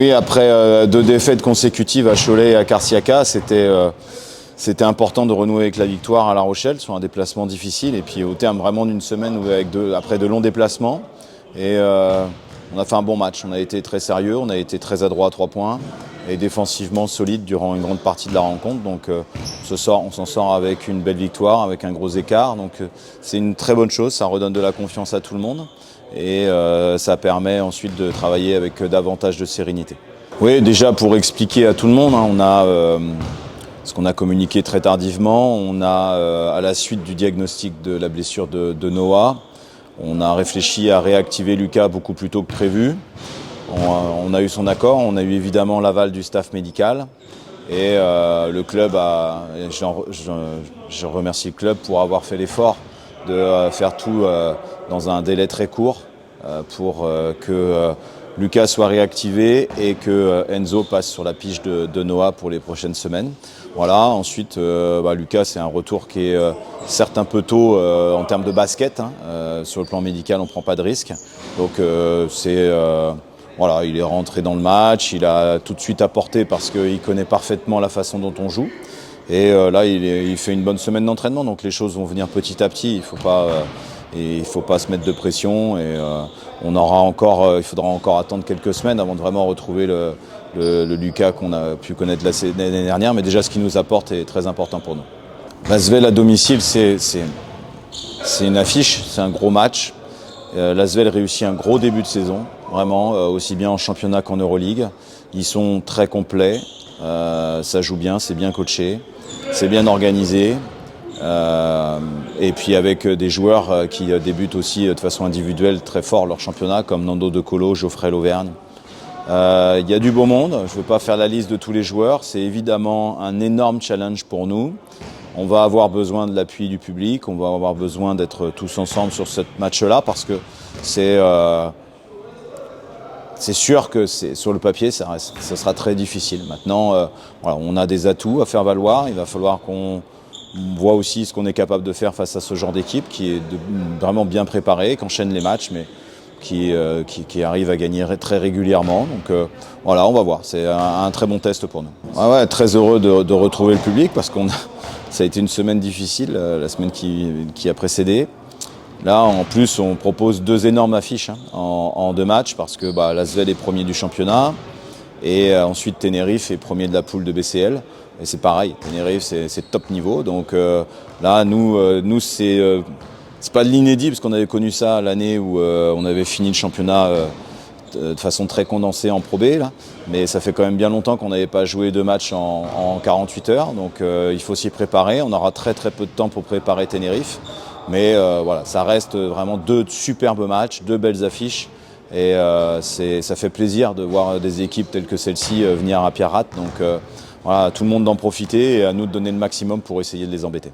Oui, après 2 défaites consécutives à Cholet et à Karsiaka, c'était important de renouer avec la victoire à La Rochelle sur un déplacement difficile et puis au terme vraiment d'une semaine après de longs déplacements. On a fait un bon match, on a été très sérieux, on a été très adroit à 3 points et défensivement solide durant une grande partie de la rencontre. Donc on s'en sort avec une belle victoire, avec un gros écart. Donc c'est une très bonne chose, ça redonne de la confiance à tout le monde. Et ça permet ensuite de travailler avec davantage de sérénité. Oui, déjà pour expliquer à tout le monde, on a ce qu'on a communiqué très tardivement, on a à la suite du diagnostic de la blessure de Noah, on a réfléchi à réactiver Lucas beaucoup plus tôt que prévu. On a eu son accord, on a eu évidemment l'aval du staff médical et le club je remercie le club pour avoir fait l'effort de faire tout dans un délai très court pour que Lucas soit réactivé et que Enzo passe sur la piste de Noah pour les prochaines semaines. Voilà. Ensuite, Lucas, c'est un retour qui est certes un peu tôt en termes de basket. Sur le plan médical, on ne prend pas de risque. Donc voilà, il est rentré dans le match, il a tout de suite apporté parce qu'il connaît parfaitement la façon dont on joue. Et là, il fait une bonne semaine d'entraînement, donc les choses vont venir petit à petit. Il faut pas se mettre de pression et il faudra encore attendre quelques semaines avant de vraiment retrouver le Lucas qu'on a pu connaître l'année dernière. Mais déjà, ce qu'il nous apporte est très important pour nous. L'Asvel à domicile, c'est une affiche, c'est un gros match. L'Asvel réussit un gros début de saison, vraiment, aussi bien en championnat qu'en Euroleague. Ils sont très complets, ça joue bien, c'est bien coaché, c'est bien organisé. Et puis avec des joueurs qui débutent aussi de façon individuelle très fort leur championnat, comme Nando De Colo, Geoffrey Lauvergne. Il y a du beau monde, je ne veux pas faire la liste de tous les joueurs, c'est évidemment un énorme challenge pour nous. On va avoir besoin de l'appui du public, on va avoir besoin d'être tous ensemble sur ce match-là parce que c'est sûr que sur le papier, ça sera très difficile. Maintenant, voilà, on a des atouts à faire valoir, il va falloir qu'on voit aussi ce qu'on est capable de faire face à ce genre d'équipe qui est vraiment bien préparée, qui enchaîne les matchs, mais qui arrive à gagner très régulièrement. Donc voilà, on va voir. C'est un très bon test pour nous. Ouais, très heureux de retrouver le public parce ça a été une semaine difficile, la semaine qui a précédé. Là, en plus, on propose 2 énormes affiches en 2 matchs parce que l'Asvel est premier du championnat et ensuite Tenerife est premier de la poule de BCL. Et c'est pareil, Tenerife c'est top niveau. Donc là, nous c'est pas de l'inédit parce qu'on avait connu ça l'année où on avait fini le championnat de façon très condensée en Pro B. Là. Mais ça fait quand même bien longtemps qu'on n'avait pas joué 2 matchs en 48 heures. Donc il faut s'y préparer. On aura très peu de temps pour préparer Tenerife. Mais voilà, ça reste vraiment 2 superbes matchs, 2 belles affiches. Et ça fait plaisir de voir des équipes telles que celle-ci venir à Pierrat. Donc voilà, à tout le monde d'en profiter et à nous de donner le maximum pour essayer de les embêter.